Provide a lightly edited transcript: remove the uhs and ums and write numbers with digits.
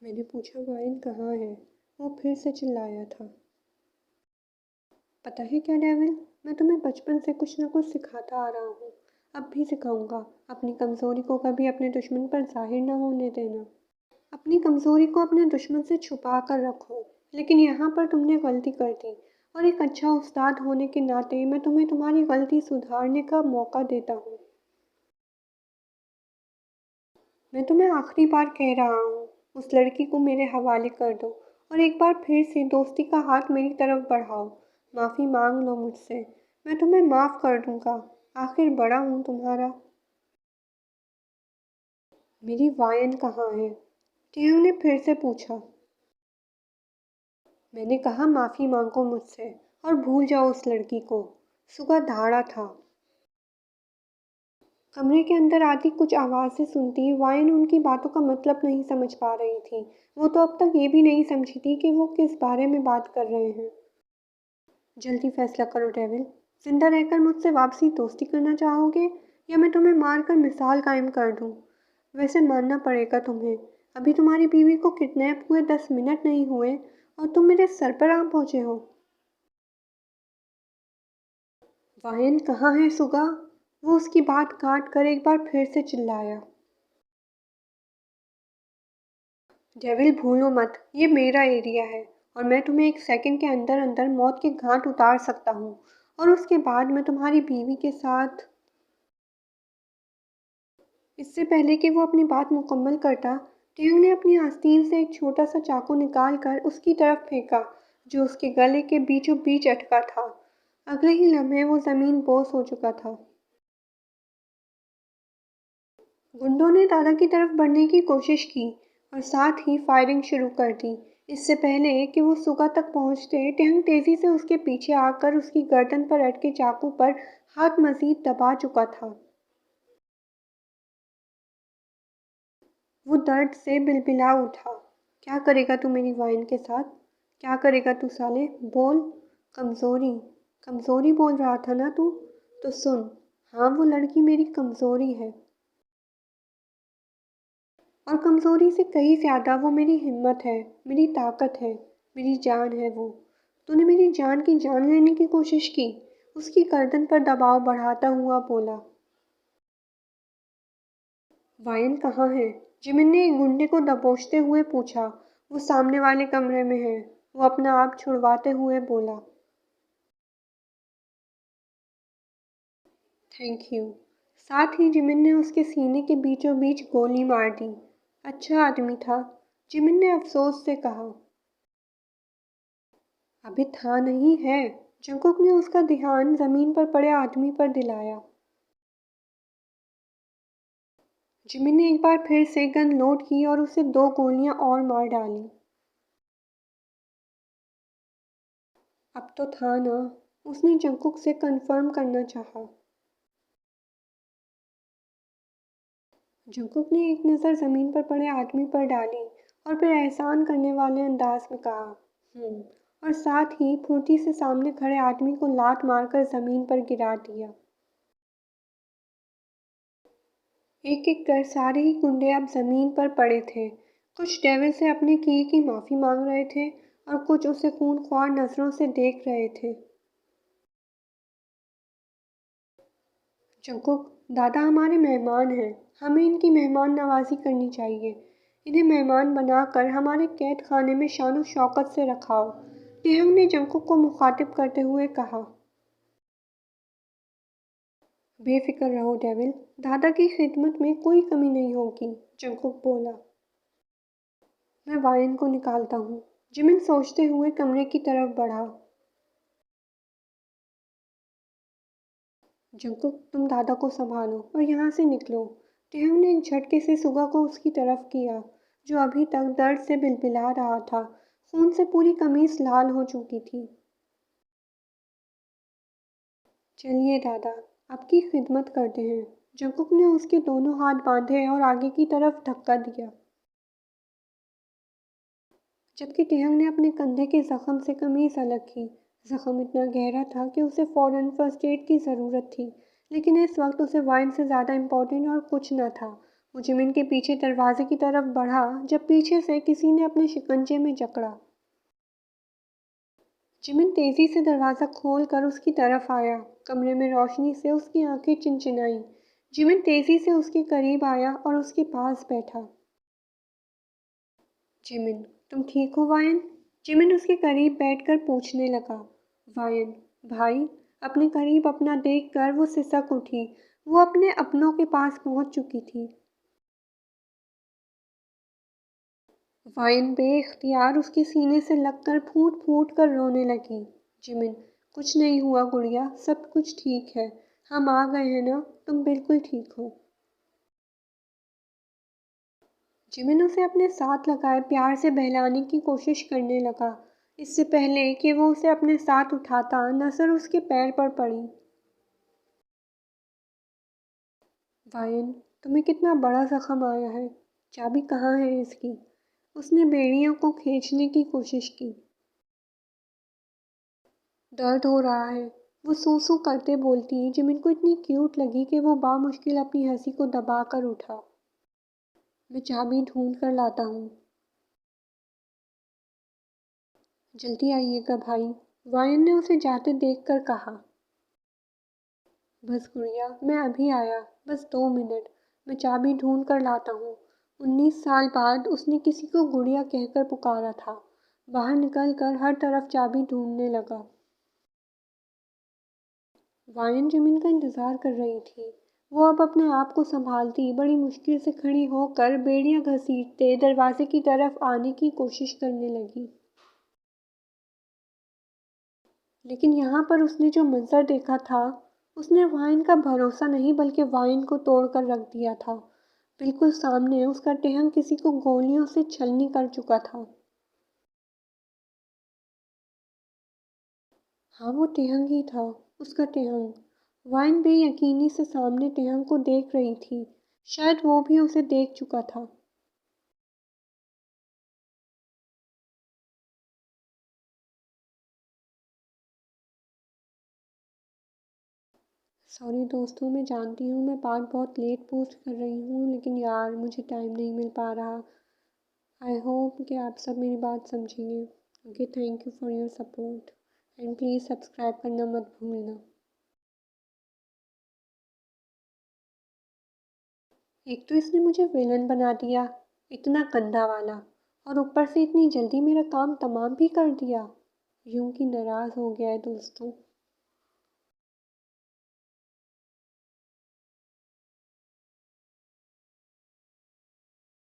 मैंने पूछा वाइन कहाँ है। वो फिर से चिल्लाया था। पता है क्या डेविल, मैं तुम्हें बचपन से कुछ न कुछ सिखाता आ रहा हूँ। अब भी सिखाऊंगा। अपनी कमज़ोरी को कभी अपने दुश्मन पर जाहिर न होने देना। अपनी कमज़ोरी को अपने दुश्मन से छुपा कर रखो। लेकिन यहाँ पर तुमने गलती कर दी, और एक अच्छा उस्ताद होने के नाते मैं तुम्हें तुम्हारी गलती सुधारने का मौका देता हूँ। मैं तुम्हें आखिरी बार कह रहा हूँ, उस लड़की को मेरे हवाले कर दो, और एक बार फिर से दोस्ती का हाथ मेरी तरफ बढ़ाओ। माफ़ी मांग लो मुझसे। मैं तुम्हें माफ़ कर दूंगा। आखिर बड़ा हूँ तुम्हारा। मेरी वायन कहाँ है? टियांग ने फिर से पूछा। मैंने कहा माफ़ी मांगो मुझसे, और भूल जाओ उस लड़की को। सुबह धाड़ा था। कमरे के अंदर आती कुछ आवाज़ें सुनती वायन उनकी बातों का मतलब नहीं समझ पा रही थी। वो तो अब तक ये भी नहीं समझी थी कि वो किस बारे में बात कर रहे हैं। जल्दी फैसला करो डेविल। जिंदा रहकर मुझसे वापसी दोस्ती करना चाहोगे, या मैं तुम्हें मार कर मिसाल कायम कर दूं? वैसे मानना पड़ेगा तुम्हें। अभी तुम्हारी बीवी को किडनैप हुए 10 मिनट नहीं हुए, और तुम मेरे सर पर आ पहुंचे हो। वायन कहाँ है सुगा? वो उसकी बात काट कर एक बार फिर से चिल्लाया। डेविल भूलो मत, ये मेरा एरिया है, और मैं तुम्हें एक सेकंड के अंदर अंदर मौत के घाट उतार सकता हूँ। और उसके बाद मैं तुम्हारी बीवी के साथ। इससे पहले कि वो अपनी बात मुकम्मल करता, टियांग ने अपनी आस्तीन से एक छोटा सा चाकू निकाल कर उसकी तरफ फेंका, जो उसके गले के बीचों बीच अटका था। अगले ही लम्हे वो ज़मीन बोस हो चुका था। गुंडों ने दादा की तरफ बढ़ने की कोशिश की, और साथ ही फायरिंग शुरू कर दी। इससे पहले कि वो सुगा तक पहुंचते, टियांग तेजी से उसके पीछे आकर उसकी गर्दन पर अटके चाकू पर हाथ मजीद दबा चुका था। वो दर्द से बिलबिला उठा। क्या करेगा तू मेरी वाइन के साथ? क्या करेगा तू साले? बोल। कमज़ोरी। कमज़ोरी बोल रहा था ना तू? तो सुन। हाँ, वो लड़की मेरी कमज़ोरी है, और कमज़ोरी से कहीं ज़्यादा वो मेरी हिम्मत है, मेरी ताकत है, मेरी जान है वो। तूने मेरी जान की जान लेने की कोशिश की। उसकी गर्दन पर दबाव बढ़ाता हुआ बोला। वायन कहाँ है? जिमिन ने एक गुंडे को दबोचते हुए पूछा। वो सामने वाले कमरे में है। वो अपना आप छुड़वाते हुए बोला। Thank you. साथ ही जिमिन ने उसके सीने के बीचों बीच गोली मार दी। अच्छा आदमी था, जिमिन ने अफसोस से कहा। अभी था नहीं है। जंकुक ने उसका ध्यान जमीन पर पड़े आदमी पर दिलाया। जिमिन ने एक बार फिर से गन लोड की और उसे 2 गोलियां और मार डाली। अब तो था ना। उसने जंकुक से कंफर्म करना चाहा। जंकुक ने एक नज़र ज़मीन पर पड़े आदमी पर डाली, और फिर एहसान करने वाले अंदाज में कहा, और साथ ही फुर्ती से सामने खड़े आदमी को लात मारकर ज़मीन पर गिरा दिया। एक एक कर सारे ही गुंडे अब ज़मीन पर पड़े थे। कुछ डेविल से अपने किए की माफ़ी मांग रहे थे, और कुछ उसे खूनख्वार नज़रों से देख रहे थे। जंकुक, दादा हमारे मेहमान हैं। हमें इनकी मेहमान नवाजी करनी चाहिए। इन्हें मेहमान बनाकर हमारे कैद खाने में शानो शौकत से रखाओ। टिहंग ने जंकुक को मुखातिब करते हुए कहा। बेफिक्र रहो डेविल, दादा की खिदमत में कोई कमी नहीं होगी। जंकुक बोला। मैं वाइन को निकालता हूँ। जिमिन सोचते हुए कमरे की तरफ बढ़ा। जंकुक, तुम दादा को संभालो और यहाँ से निकलो। टिहंग ने एक झटके से सुगा को उसकी तरफ किया, जो अभी तक दर्द से बिलबिला रहा था। खून से पूरी कमीज लाल हो चुकी थी। चलिए दादा, आपकी खिदमत करते हैं। जंकुक ने उसके दोनों हाथ बांधे और आगे की तरफ धक्का दिया, जबकि टिहंग ने अपने कंधे के जख्म से कमीज अलग की। जख्म इतना गहरा था कि उसे फौरन फर्स्ट एड की ज़रूरत थी, लेकिन इस वक्त उसे वाइन से ज़्यादा इम्पोर्टेंट और कुछ न था। वो जिमिन के पीछे दरवाजे की तरफ बढ़ा जब पीछे से किसी ने अपने शिकंजे में जकड़ा। जिमिन तेजी से दरवाज़ा खोलकर उसकी तरफ आया। कमरे में रोशनी से उसकी आंखें चिनचिनाईं। जिमिन तेजी से उसके करीब आया और उसके पास बैठा। जिमिन, तुम ठीक हो वायन? जिमिन उसके करीब बैठकर पूछने लगा। वायन, भाई। अपने करीब अपना देखकर वो सिसक उठी। वो अपने अपनों के पास पहुंच चुकी थी। वाइन बेख्तियार उसके सीने से लगकर फूट फूट कर रोने लगी। जिमिन, कुछ नहीं हुआ गुड़िया, सब कुछ ठीक है। हम आ गए हैं ना, तुम बिल्कुल ठीक हो। जिमिन उसे अपने साथ लगाए प्यार से बहलाने की कोशिश करने लगा। इससे पहले कि वो उसे अपने साथ उठाता, नज़र उसके पैर पर पड़ी। वायन, तुम्हें कितना बड़ा जख्म आया है। चाबी कहाँ है इसकी? उसने बेड़ियों को खींचने की कोशिश की। दर्द हो रहा है, वो सू करते बोलती। जिमिन को इतनी क्यूट लगी कि वो बामुश्किल अपनी हंसी को दबा कर उठा। मैं चाबी ढूंढ कर लाता हूँ। जल्दी आइएगा भाई, वायन ने उसे जाते देखकर कहा। बस गुड़िया, मैं अभी आया, बस 2 मिनट। मैं चाबी ढूंढ कर लाता हूँ। 19 साल बाद उसने किसी को गुड़िया कहकर पुकारा था। बाहर निकल कर हर तरफ चाबी ढूंढने लगा। वायन जिमिन का इंतज़ार कर रही थी। वो अब अपने आप को संभालती बड़ी मुश्किल से खड़ी होकर बेड़ियां घसीटते दरवाजे की तरफ आने की कोशिश करने लगी। लेकिन यहाँ पर उसने जो मंजर देखा था, उसने वाइन का भरोसा नहीं बल्कि वाइन को तोड़ कर रख दिया था। बिल्कुल सामने उसका टेहंग किसी को गोलियों से छलनी कर चुका था। हाँ, वो टेहंग ही था, उसका टेहंग। वाइन बेयकीनी से सामने टेहंग को देख रही थी। शायद वो भी उसे देख चुका था। सॉरी दोस्तों, मैं जानती हूँ मैं बात बहुत लेट पोस्ट कर रही हूँ, लेकिन यार मुझे टाइम नहीं मिल पा रहा। आई होप कि आप सब मेरी बात समझेंगे। Okay, thank you for your support and please subscribe करना मत भूलना। एक तो इसने मुझे विलन बना दिया, इतना गंदा वाला, और ऊपर से इतनी जल्दी मेरा काम तमाम भी कर दिया। यूं कि नाराज़ हो गया है दोस्तों।